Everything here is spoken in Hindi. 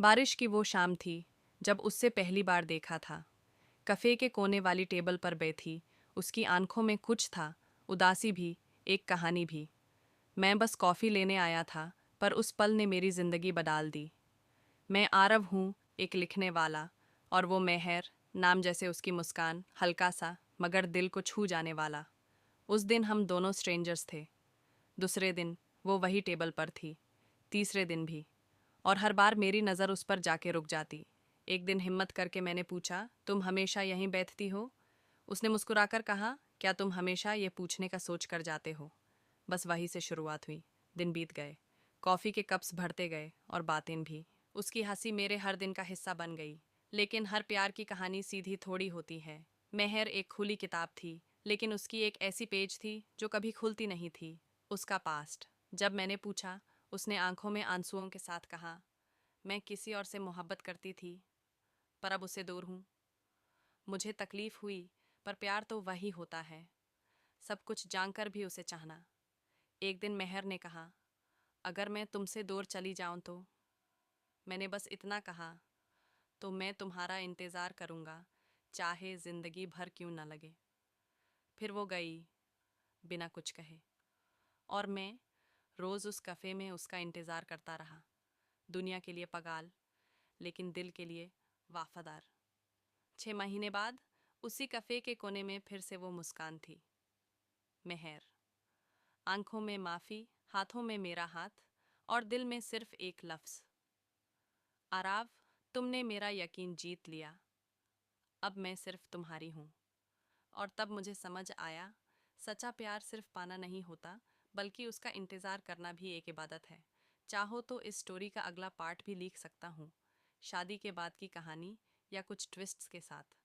बारिश की वो शाम थी जब उससे पहली बार देखा था। कफ़े के कोने वाली टेबल पर बैठी, उसकी आंखों में कुछ था, उदासी भी, एक कहानी भी। मैं बस कॉफ़ी लेने आया था, पर उस पल ने मेरी ज़िंदगी बदल दी। मैं आरव हूँ, एक लिखने वाला, और वो मेहर, नाम जैसे उसकी मुस्कान, हल्का सा मगर दिल को छू जाने वाला। उस दिन हम दोनों स्ट्रेंजर्स थे। दूसरे दिन वो वही टेबल पर थी, तीसरे दिन भी, और हर बार मेरी नज़र उस पर जाके रुक जाती। एक दिन हिम्मत करके मैंने पूछा, तुम हमेशा यहीं बैठती हो? उसने मुस्कुराकर कहा, क्या तुम हमेशा ये पूछने का सोच कर जाते हो? बस वहीं से शुरुआत हुई। दिन बीत गए, कॉफ़ी के कप्स भरते गए और बातें भी। उसकी हंसी मेरे हर दिन का हिस्सा बन गई। लेकिन हर प्यार की कहानी सीधी थोड़ी होती है। मेहर एक खुली किताब थी, लेकिन उसकी एक ऐसी पेज थी जो कभी खुलती नहीं थी। उसका पास्ट। जब मैंने पूछा, उसने आंखों में आंसुओं के साथ कहा, मैं किसी और से मोहब्बत करती थी, पर अब उससे दूर हूँ। मुझे तकलीफ हुई, पर प्यार तो वही होता है, सब कुछ जानकर भी उसे चाहना। एक दिन मेहर ने कहा, अगर मैं तुमसे दूर चली जाऊं तो? मैंने बस इतना कहा, तो मैं तुम्हारा इंतज़ार करूँगा, चाहे ज़िंदगी भर क्यों न लगे। फिर वो गई, बिना कुछ कहे, और मैं रोज़ उस कफ़े में उसका इंतज़ार करता रहा। दुनिया के लिए पगाल, लेकिन दिल के लिए वफादार। 6 महीने बाद उसी कफ़े के कोने में फिर से वो मुस्कान थी। मेहर। आंखों में माफ़ी, हाथों में मेरा हाथ, और दिल में सिर्फ एक लफ्ज़, आराव, तुमने मेरा यकीन जीत लिया, अब मैं सिर्फ तुम्हारी हूँ। और तब मुझे समझ आया, सच्चा प्यार सिर्फ पाना नहीं होता, बल्कि उसका इंतज़ार करना भी एक इबादत है। चाहो तो इस स्टोरी का अगला पार्ट भी लिख सकता हूँ, शादी के बाद की कहानी या कुछ ट्विस्ट्स के साथ।